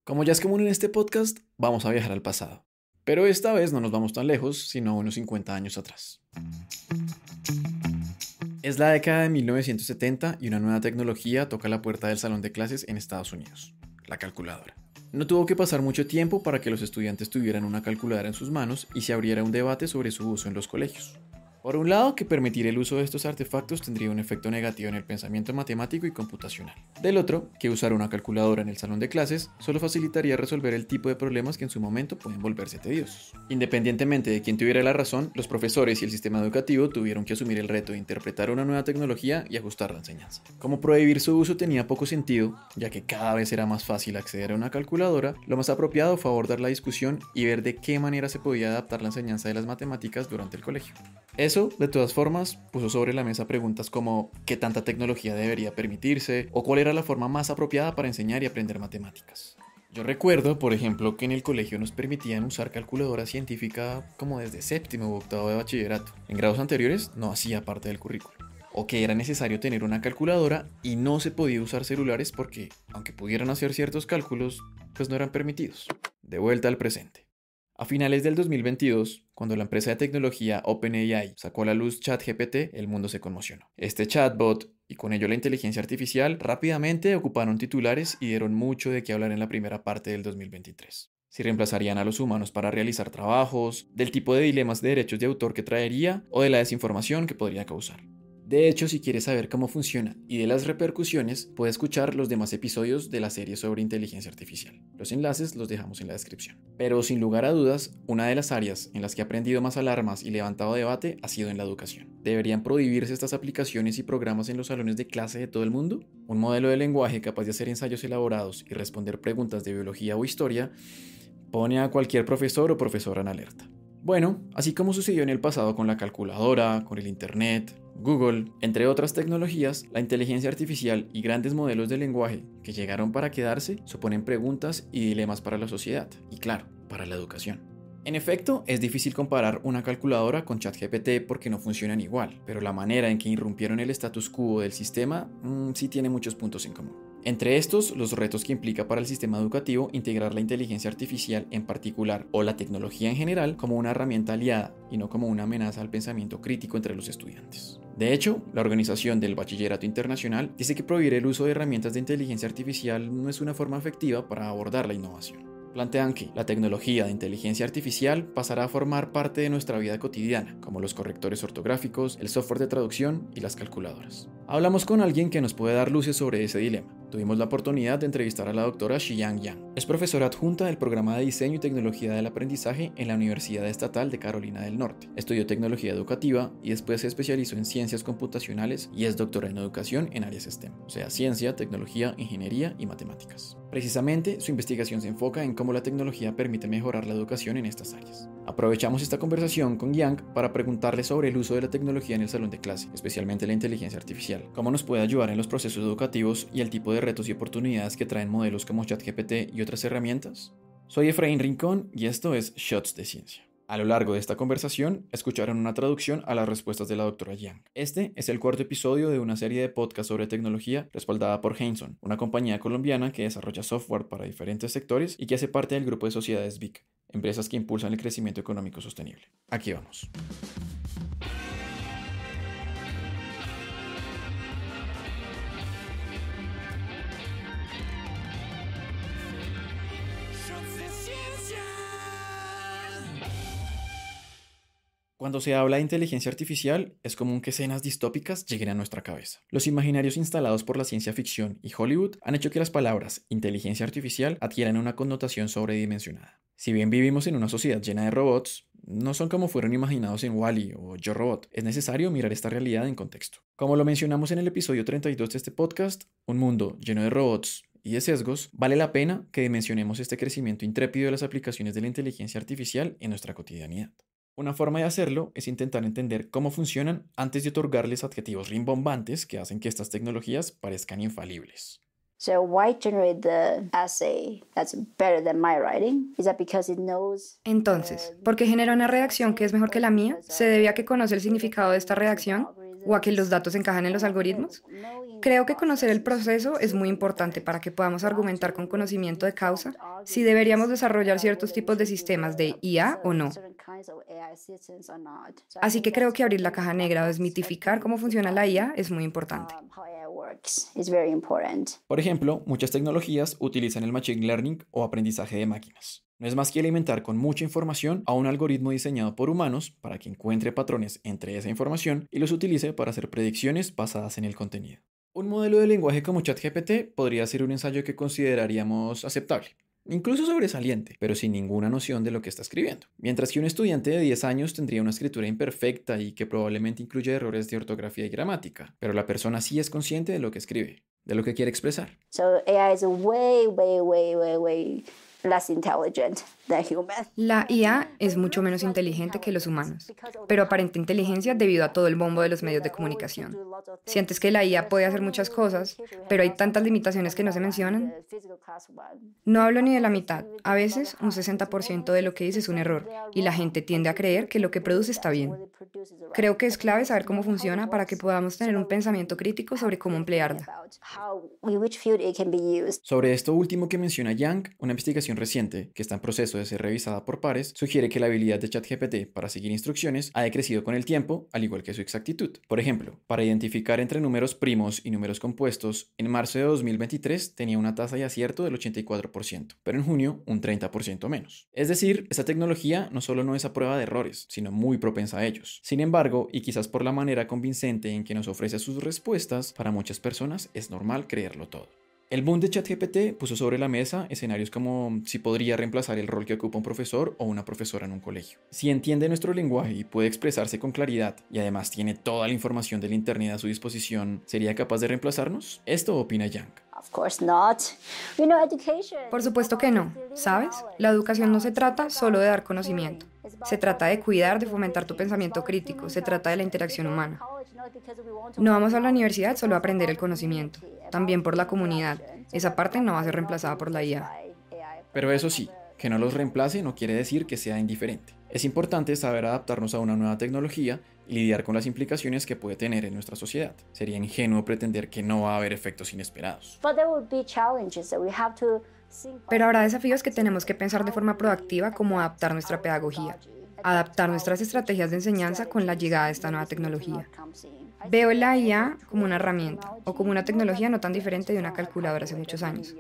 Como ya es común en este podcast, vamos a viajar al pasado. Pero esta vez no nos vamos tan lejos, sino unos 50 años atrás. Es la década de 1970 y una nueva tecnología toca la puerta del salón de clases en Estados Unidos, la calculadora. No tuvo que pasar mucho tiempo para que los estudiantes tuvieran una calculadora en sus manos y se abriera un debate sobre su uso en los colegios. Por un lado, que permitir el uso de estos artefactos tendría un efecto negativo en el pensamiento matemático y computacional. Del otro, que usar una calculadora en el salón de clases solo facilitaría resolver el tipo de problemas que en su momento pueden volverse tediosos. Independientemente de quién tuviera la razón, los profesores y el sistema educativo tuvieron que asumir el reto de interpretar una nueva tecnología y ajustar la enseñanza. Como prohibir su uso tenía poco sentido, ya que cada vez era más fácil acceder a una calculadora, lo más apropiado fue abordar la discusión y ver de qué manera se podía adaptar la enseñanza de las matemáticas durante el colegio. Eso, de todas formas, puso sobre la mesa preguntas como ¿qué tanta tecnología debería permitirse? O ¿cuál era la forma más apropiada para enseñar y aprender matemáticas? Yo recuerdo, por ejemplo, que en el colegio nos permitían usar calculadora científica como desde séptimo u octavo de bachillerato. En grados anteriores no hacía parte del currículo. O que era necesario tener una calculadora y no se podía usar celulares porque, aunque pudieran hacer ciertos cálculos, pues no eran permitidos. De vuelta al presente. A finales del 2022, cuando la empresa de tecnología OpenAI sacó a la luz ChatGPT, el mundo se conmocionó. Este chatbot, y con ello la inteligencia artificial, rápidamente ocuparon titulares y dieron mucho de qué hablar en la primera parte del 2023. Si reemplazarían a los humanos para realizar trabajos, del tipo de dilemas de derechos de autor que traería o de la desinformación que podría causar. De hecho, si quieres saber cómo funciona y de las repercusiones, puedes escuchar los demás episodios de la serie sobre inteligencia artificial. Los enlaces los dejamos en la descripción. Pero sin lugar a dudas, una de las áreas en las que he aprendido más alarmas y levantado debate ha sido en la educación. ¿Deberían prohibirse estas aplicaciones y programas en los salones de clase de todo el mundo? Un modelo de lenguaje capaz de hacer ensayos elaborados y responder preguntas de biología o historia pone a cualquier profesor o profesora en alerta. Bueno, así como sucedió en el pasado con la calculadora, con el internet, Google, entre otras tecnologías, la inteligencia artificial y grandes modelos de lenguaje que llegaron para quedarse suponen preguntas y dilemas para la sociedad y, claro, para la educación. En efecto, es difícil comparar una calculadora con ChatGPT porque no funcionan igual, pero la manera en que irrumpieron el status quo del sistema sí tiene muchos puntos en común. Entre estos, los retos que implica para el sistema educativo integrar la inteligencia artificial en particular o la tecnología en general como una herramienta aliada y no como una amenaza al pensamiento crítico entre los estudiantes. De hecho, la Organización del Bachillerato Internacional dice que prohibir el uso de herramientas de inteligencia artificial no es una forma efectiva para abordar la innovación. Plantean que la tecnología de inteligencia artificial pasará a formar parte de nuestra vida cotidiana, como los correctores ortográficos, el software de traducción y las calculadoras. Hablamos con alguien que nos puede dar luces sobre ese dilema. Tuvimos la oportunidad de entrevistar a la doctora Xiang Yang. Es profesora adjunta del programa de Diseño y Tecnología del Aprendizaje en la Universidad Estatal de Carolina del Norte. Estudió tecnología educativa y después se especializó en ciencias computacionales y es doctora en educación en áreas STEM, o sea, ciencia, tecnología, ingeniería y matemáticas. Precisamente, su investigación se enfoca en cómo la tecnología permite mejorar la educación en estas áreas. Aprovechamos esta conversación con Yang para preguntarle sobre el uso de la tecnología en el salón de clase, especialmente la inteligencia artificial, cómo nos puede ayudar en los procesos educativos y el tipo de retos y oportunidades que traen modelos como ChatGPT y otras herramientas. Soy Efraín Rincón y esto es Shots de Ciencia. A lo largo de esta conversación, escucharon una traducción a las respuestas de la doctora Yang. Este es el cuarto episodio de una serie de podcasts sobre tecnología respaldada por Heinsohn, una compañía colombiana que desarrolla software para diferentes sectores y que hace parte del grupo de sociedades BIC, empresas que impulsan el crecimiento económico sostenible. Aquí vamos. Cuando se habla de inteligencia artificial, es común que escenas distópicas lleguen a nuestra cabeza. Los imaginarios instalados por la ciencia ficción y Hollywood han hecho que las palabras inteligencia artificial adquieran una connotación sobredimensionada. Si bien vivimos en una sociedad llena de robots, no son como fueron imaginados en Wall-E o Yo Robot. Es necesario mirar esta realidad en contexto. Como lo mencionamos en el episodio 32 de este podcast, un mundo lleno de robots y de sesgos, vale la pena que dimensionemos este crecimiento intrépido de las aplicaciones de la inteligencia artificial en nuestra cotidianidad. Una forma de hacerlo es intentar entender cómo funcionan antes de otorgarles adjetivos rimbombantes que hacen que estas tecnologías parezcan infalibles. So why generate the essay that's better than my writing? Is that because it knows? Entonces, ¿por qué genera una redacción que es mejor que la mía? ¿Se debe a que conoce el significado de esta redacción o a que los datos encajan en los algoritmos? Creo que conocer el proceso es muy importante para que podamos argumentar con conocimiento de causa si deberíamos desarrollar ciertos tipos de sistemas de IA o no. Así que creo que abrir la caja negra o desmitificar cómo funciona la IA es muy importante. Por ejemplo, muchas tecnologías utilizan el machine learning o aprendizaje de máquinas. No es más que alimentar con mucha información a un algoritmo diseñado por humanos para que encuentre patrones entre esa información y los utilice para hacer predicciones basadas en el contenido. Un modelo de lenguaje como ChatGPT podría ser un ensayo que consideraríamos aceptable, incluso sobresaliente, pero sin ninguna noción de lo que está escribiendo. Mientras que un estudiante de 10 años tendría una escritura imperfecta y que probablemente incluye errores de ortografía y gramática, pero la persona sí es consciente de lo que escribe, de lo que quiere expresar. So AI is way less intelligent than human. La IA es mucho menos inteligente que los humanos, pero aparenta inteligencia debido a todo el bombo de los medios de comunicación. Sientes que la IA puede hacer muchas cosas, pero hay tantas limitaciones que no se mencionan. No hablo ni de la mitad, a veces un 60% de lo que dice es un error, y la gente tiende a creer que lo que produce está bien. Creo que es clave saber cómo funciona para que podamos tener un pensamiento crítico sobre cómo emplearla. Sobre esto último que menciona Yang, una investigación reciente, que está en proceso de ser revisada por pares, sugiere que la habilidad de ChatGPT para seguir instrucciones ha decrecido con el tiempo, al igual que su exactitud. Por ejemplo, para identificar entre números primos y números compuestos, en marzo de 2023 tenía una tasa de acierto del 84%, pero en junio un 30% menos. Es decir, esta tecnología no solo no es a prueba de errores, sino muy propensa a ellos. Sin embargo, y quizás por la manera convincente en que nos ofrece sus respuestas, para muchas personas es normal creerlo todo. El boom de ChatGPT puso sobre la mesa escenarios como si podría reemplazar el rol que ocupa un profesor o una profesora en un colegio. Si entiende nuestro lenguaje y puede expresarse con claridad y además tiene toda la información del Internet a su disposición, ¿sería capaz de reemplazarnos? Esto opina Yang. Por supuesto que no, ¿sabes? La educación no se trata solo de dar conocimiento. Se trata de cuidar, de fomentar tu pensamiento crítico, se trata de la interacción humana. No vamos a la universidad solo a aprender el conocimiento, también por la comunidad. Esa parte no va a ser reemplazada por la IA. Pero eso sí, que no los reemplace no quiere decir que sea indiferente. Es importante saber adaptarnos a una nueva tecnología y lidiar con las implicaciones que puede tener en nuestra sociedad. Sería ingenuo pretender que no va a haber efectos inesperados. Pero habrá desafíos que tenemos que pensar de forma proactiva, como adaptar nuestra pedagogía, adaptar nuestras estrategias de enseñanza con la llegada de esta nueva tecnología. Veo la IA como una herramienta o como una tecnología no tan diferente de una calculadora hace muchos años.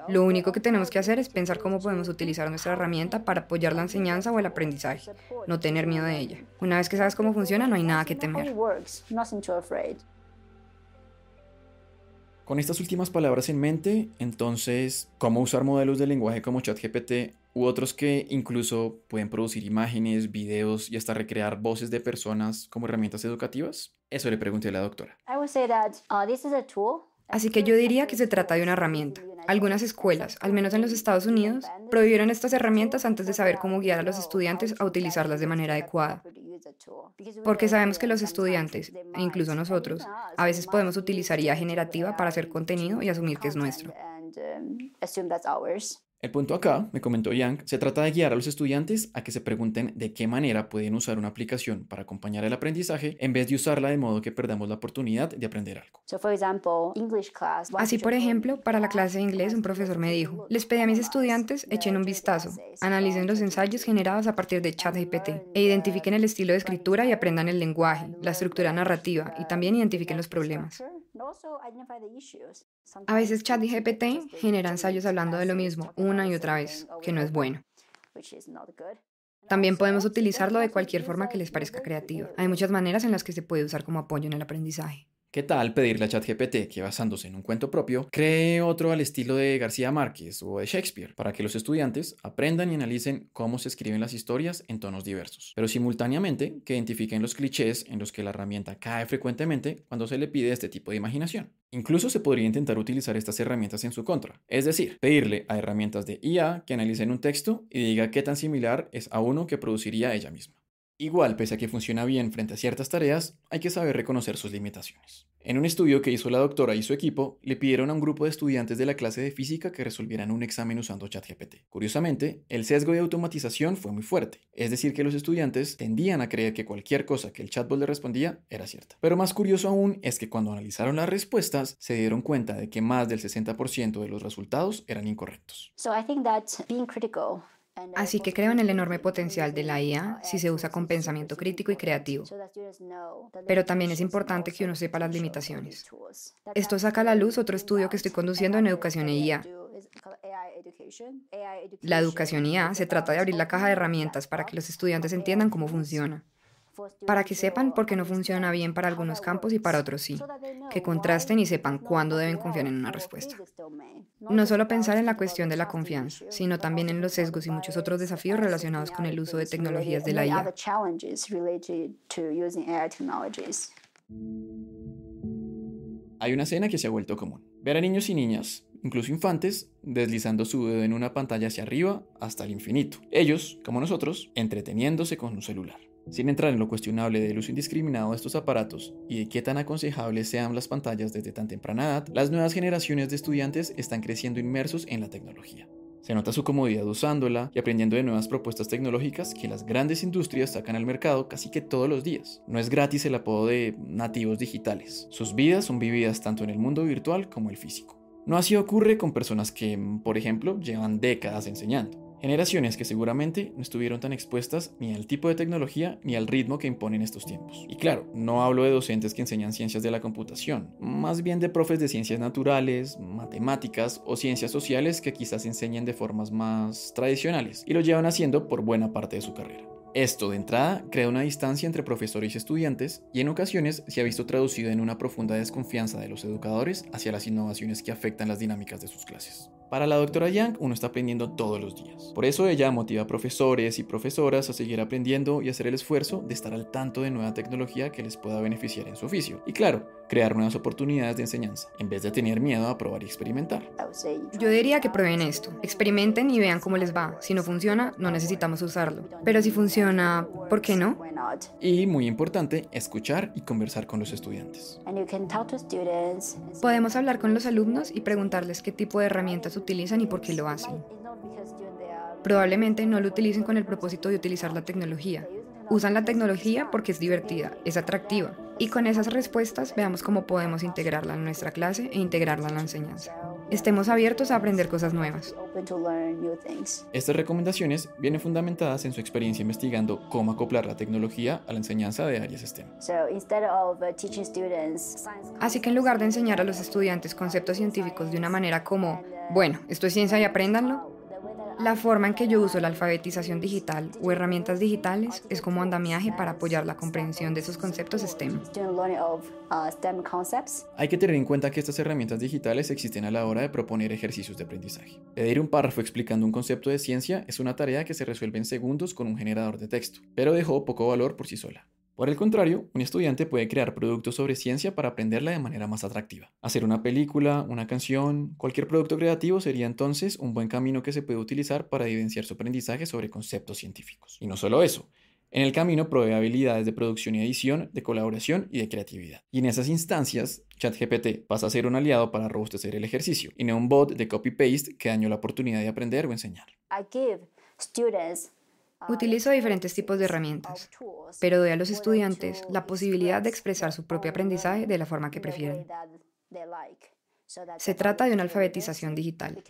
Lo único que tenemos que hacer es pensar cómo podemos utilizar nuestra herramienta para apoyar la enseñanza o el aprendizaje, no tener miedo de ella. Una vez que sabes cómo funciona, no hay nada que temer. Con estas últimas palabras en mente, entonces, ¿cómo usar modelos de lenguaje como ChatGPT u otros que incluso pueden producir imágenes, videos y hasta recrear voces de personas como herramientas educativas? Eso le pregunté a la doctora. Así que yo diría que se trata de una herramienta. Algunas escuelas, al menos en los Estados Unidos, prohibieron estas herramientas antes de saber cómo guiar a los estudiantes a utilizarlas de manera adecuada. Porque sabemos que los estudiantes, e incluso nosotros, a veces podemos utilizar IA generativa para hacer contenido y asumir que es nuestro. El punto acá, me comentó Yang, se trata de guiar a los estudiantes a que se pregunten de qué manera pueden usar una aplicación para acompañar el aprendizaje en vez de usarla de modo que perdamos la oportunidad de aprender algo. Así, por ejemplo, para la clase de inglés, un profesor me dijo, les pedí a mis estudiantes echen un vistazo, analicen los ensayos generados a partir de ChatGPT e identifiquen el estilo de escritura y aprendan el lenguaje, la estructura narrativa y también identifiquen los problemas. A veces ChatGPT genera ensayos hablando de lo mismo una y otra vez, que no es bueno. También podemos utilizarlo de cualquier forma que les parezca creativa. Hay muchas maneras en las que se puede usar como apoyo en el aprendizaje. ¿Qué tal pedirle a ChatGPT que, basándose en un cuento propio, cree otro al estilo de García Márquez o de Shakespeare, para que los estudiantes aprendan y analicen cómo se escriben las historias en tonos diversos, pero simultáneamente que identifiquen los clichés en los que la herramienta cae frecuentemente cuando se le pide este tipo de imaginación? Incluso se podría intentar utilizar estas herramientas en su contra, es decir, pedirle a herramientas de IA que analicen un texto y diga qué tan similar es a uno que produciría ella misma. Igual, pese a que funciona bien frente a ciertas tareas, hay que saber reconocer sus limitaciones. En un estudio que hizo la doctora y su equipo, le pidieron a un grupo de estudiantes de la clase de física que resolvieran un examen usando ChatGPT. Curiosamente, el sesgo de automatización fue muy fuerte, es decir, que los estudiantes tendían a creer que cualquier cosa que el chatbot le respondía era cierta. Pero más curioso aún es que cuando analizaron las respuestas, se dieron cuenta de que más del 60% de los resultados eran incorrectos. Así que creo en el enorme potencial de la IA si se usa con pensamiento crítico y creativo. Pero también es importante que uno sepa las limitaciones. Esto saca a la luz otro estudio que estoy conduciendo en educación e IA. La educación IA se trata de abrir la caja de herramientas para que los estudiantes entiendan cómo funciona, para que sepan por qué no funciona bien para algunos campos y para otros sí, que contrasten y sepan cuándo deben confiar en una respuesta. No solo pensar en la cuestión de la confianza, sino también en los sesgos y muchos otros desafíos relacionados con el uso de tecnologías de la IA. Hay una escena que se ha vuelto común. Ver a niños y niñas, incluso infantes, deslizando su dedo en una pantalla hacia arriba hasta el infinito. Ellos, como nosotros, entreteniéndose con un celular. Sin entrar en lo cuestionable del uso indiscriminado de estos aparatos y de qué tan aconsejables sean las pantallas desde tan temprana edad, las nuevas generaciones de estudiantes están creciendo inmersos en la tecnología. Se nota su comodidad usándola y aprendiendo de nuevas propuestas tecnológicas que las grandes industrias sacan al mercado casi que todos los días. No es gratis el apodo de nativos digitales. Sus vidas son vividas tanto en el mundo virtual como el físico. No así ocurre con personas que, por ejemplo, llevan décadas enseñando. Generaciones que seguramente no estuvieron tan expuestas ni al tipo de tecnología ni al ritmo que imponen estos tiempos. Y claro, no hablo de docentes que enseñan ciencias de la computación, más bien de profes de ciencias naturales, matemáticas o ciencias sociales que quizás enseñen de formas más tradicionales y lo llevan haciendo por buena parte de su carrera. Esto, de entrada, crea una distancia entre profesores y estudiantes y en ocasiones se ha visto traducido en una profunda desconfianza de los educadores hacia las innovaciones que afectan las dinámicas de sus clases. Para la doctora Yang, uno está aprendiendo todos los días. Por eso ella motiva a profesores y profesoras a seguir aprendiendo y hacer el esfuerzo de estar al tanto de nueva tecnología que les pueda beneficiar en su oficio. Y claro, crear nuevas oportunidades de enseñanza, en vez de tener miedo a probar y experimentar. Yo diría que prueben esto, experimenten y vean cómo les va. Si no funciona, no necesitamos usarlo. Pero si funciona, ¿por qué no? Y, muy importante, escuchar y conversar con los estudiantes. Podemos hablar con los alumnos y preguntarles qué tipo de herramientas utilizan y por qué lo hacen. Probablemente no lo utilicen con el propósito de utilizar la tecnología. Usan la tecnología porque es divertida, es atractiva. Y con esas respuestas veamos cómo podemos integrarla en nuestra clase e integrarla en la enseñanza. Estemos abiertos a aprender cosas nuevas. Estas recomendaciones vienen fundamentadas en su experiencia investigando cómo acoplar la tecnología a la enseñanza de áreas STEM. Así que en lugar de enseñar a los estudiantes conceptos científicos de una manera como, bueno, esto es ciencia y apréndanlo, la forma en que yo uso la alfabetización digital o herramientas digitales es como andamiaje para apoyar la comprensión de esos conceptos STEM. Hay que tener en cuenta que estas herramientas digitales existen a la hora de proponer ejercicios de aprendizaje. Pedir un párrafo explicando un concepto de ciencia es una tarea que se resuelve en segundos con un generador de texto, pero dejó poco valor por sí sola. Por el contrario, un estudiante puede crear productos sobre ciencia para aprenderla de manera más atractiva. Hacer una película, una canción, cualquier producto creativo sería entonces un buen camino que se puede utilizar para evidenciar su aprendizaje sobre conceptos científicos. Y no solo eso, en el camino provee habilidades de producción y edición, de colaboración y de creatividad. Y en esas instancias, ChatGPT pasa a ser un aliado para robustecer el ejercicio, y no un bot de copy-paste que dañó la oportunidad de aprender o enseñar. Utilizo diferentes tipos de herramientas, pero doy a los estudiantes la posibilidad de expresar su propio aprendizaje de la forma que prefieren. Se trata de una alfabetización digital.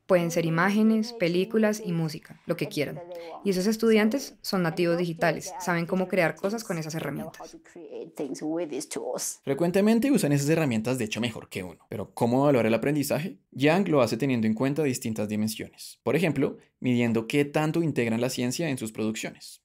Pueden ser imágenes, películas y música, lo que quieran. Y esos estudiantes son nativos digitales, saben cómo crear cosas con esas herramientas. Frecuentemente usan esas herramientas de hecho mejor que uno. Pero ¿cómo evaluar el aprendizaje? Yang lo hace teniendo en cuenta distintas dimensiones. Por ejemplo, midiendo qué tanto integran la ciencia en sus producciones.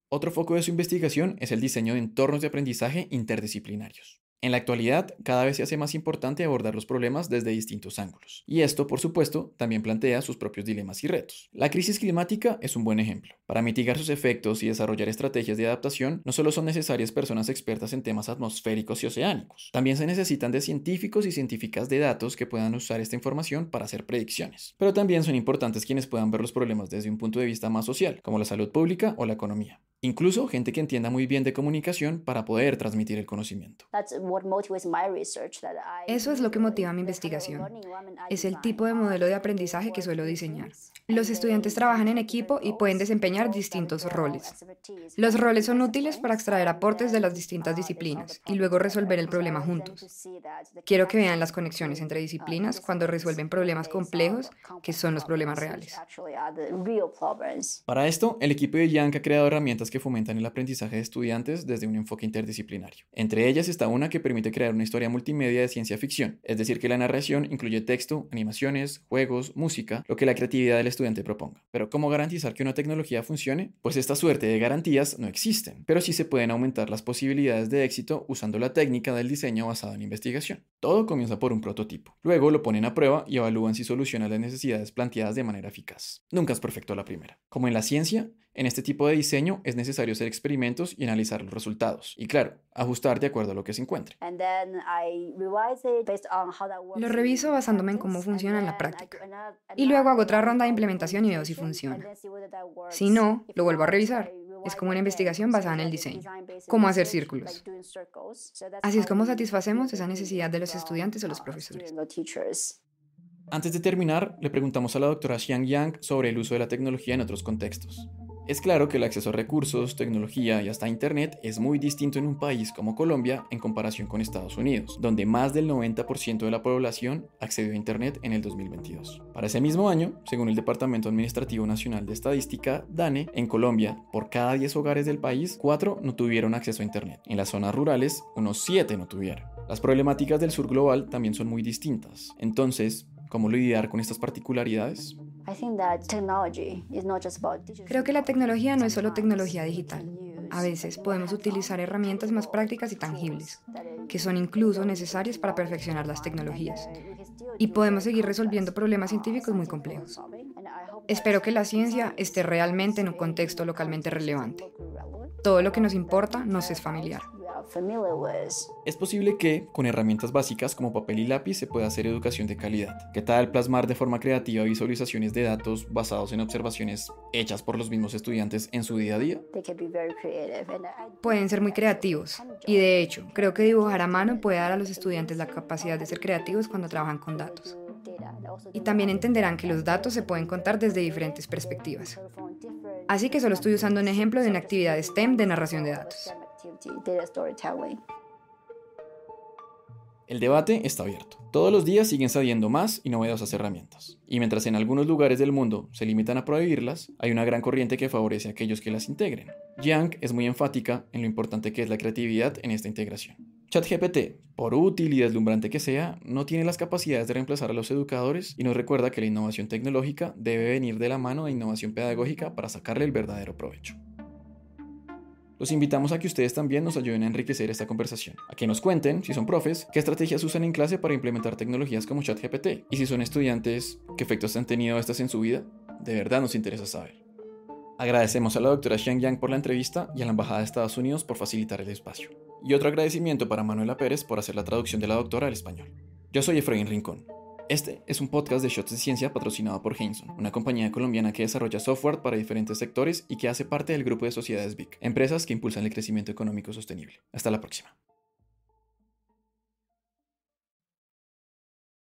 Otro foco de su investigación es el diseño de entornos de aprendizaje interdisciplinarios. En la actualidad, cada vez se hace más importante abordar los problemas desde distintos ángulos. Y esto, por supuesto, también plantea sus propios dilemas y retos. La crisis climática es un buen ejemplo. Para mitigar sus efectos y desarrollar estrategias de adaptación, no solo son necesarias personas expertas en temas atmosféricos y oceánicos, también se necesitan de científicos y científicas de datos que puedan usar esta información para hacer predicciones. Pero también son importantes quienes puedan ver los problemas desde un punto de vista más social, como la salud pública o la economía. Incluso gente que entienda muy bien de comunicación para poder transmitir el conocimiento. Eso es lo que motiva mi investigación. Es el tipo de modelo de aprendizaje que suelo diseñar. Los estudiantes trabajan en equipo y pueden desempeñar distintos roles. Los roles son útiles para extraer aportes de las distintas disciplinas y luego resolver el problema juntos. Quiero que vean las conexiones entre disciplinas cuando resuelven problemas complejos, que son los problemas reales. Para esto, el equipo de Yang ha creado herramientas que fomentan el aprendizaje de estudiantes desde un enfoque interdisciplinario. Entre ellas está una que permite crear una historia multimedia de ciencia ficción, es decir, que la narración incluye texto, animaciones, juegos, música, lo que la creatividad del estudiante proponga. Pero ¿cómo garantizar que una tecnología funcione? Pues esta suerte de garantías no existen, pero sí se pueden aumentar las posibilidades de éxito usando la técnica del diseño basado en investigación. Todo comienza por un prototipo. Luego lo ponen a prueba y evalúan si soluciona las necesidades planteadas de manera eficaz. Nunca es perfecto a la primera. Como en la ciencia, en este tipo de diseño es necesario hacer experimentos y analizar los resultados. Y claro, ajustar de acuerdo a lo que se encuentre. Lo reviso basándome en cómo funciona en la práctica. Y luego hago otra ronda de implementación y veo si funciona. Si no, lo vuelvo a revisar. Es como una investigación basada en el diseño. Cómo hacer círculos. Así es como satisfacemos esa necesidad de los estudiantes o los profesores. Antes de terminar, le preguntamos a la doctora Xiang Yang sobre el uso de la tecnología en otros contextos. Es claro que el acceso a recursos, tecnología y hasta Internet es muy distinto en un país como Colombia en comparación con Estados Unidos, donde más del 90% de la población accedió a Internet en el 2022. Para ese mismo año, según el Departamento Administrativo Nacional de Estadística, DANE, en Colombia, por cada 10 hogares del país, 4 no tuvieron acceso a Internet. En las zonas rurales, unos 7 no tuvieron. Las problemáticas del sur global también son muy distintas. Entonces, ¿cómo lidiar con estas particularidades? Creo que la tecnología no es solo tecnología digital. A veces podemos utilizar herramientas más prácticas y tangibles, que son incluso necesarias para perfeccionar las tecnologías. Y podemos seguir resolviendo problemas científicos muy complejos. Espero que la ciencia esté realmente en un contexto localmente relevante. Todo lo que nos importa nos es familiar. Es posible que, con herramientas básicas como papel y lápiz, se pueda hacer educación de calidad. ¿Qué tal plasmar de forma creativa visualizaciones de datos basados en observaciones hechas por los mismos estudiantes en su día a día? Pueden ser muy creativos. Y de hecho, creo que dibujar a mano puede dar a los estudiantes la capacidad de ser creativos cuando trabajan con datos. Y también entenderán que los datos se pueden contar desde diferentes perspectivas. Así que solo estoy usando un ejemplo de una actividad STEM de narración de datos. El debate está abierto. Todos los días siguen saliendo más y novedosas herramientas. Y mientras en algunos lugares del mundo se limitan a prohibirlas, hay una gran corriente que favorece a aquellos que las integren. Yang es muy enfática en lo importante que es la creatividad en esta integración. ChatGPT, por útil y deslumbrante que sea, no tiene las capacidades de reemplazar a los educadores y nos recuerda que la innovación tecnológica debe venir de la mano de innovación pedagógica para sacarle el verdadero provecho. Los invitamos a que ustedes también nos ayuden a enriquecer esta conversación, a que nos cuenten, si son profes, qué estrategias usan en clase para implementar tecnologías como ChatGPT, y si son estudiantes, qué efectos han tenido estas en su vida. De verdad nos interesa saber. Agradecemos a la doctora Xiang Yang por la entrevista y a la Embajada de Estados Unidos por facilitar el espacio. Y otro agradecimiento para Manuela Pérez por hacer la traducción de la doctora al español. Yo soy Efraín Rincón. Este es un podcast de Shots de Ciencia patrocinado por Heinsohn, una compañía colombiana que desarrolla software para diferentes sectores y que hace parte del grupo de sociedades BIC, empresas que impulsan el crecimiento económico sostenible. Hasta la próxima.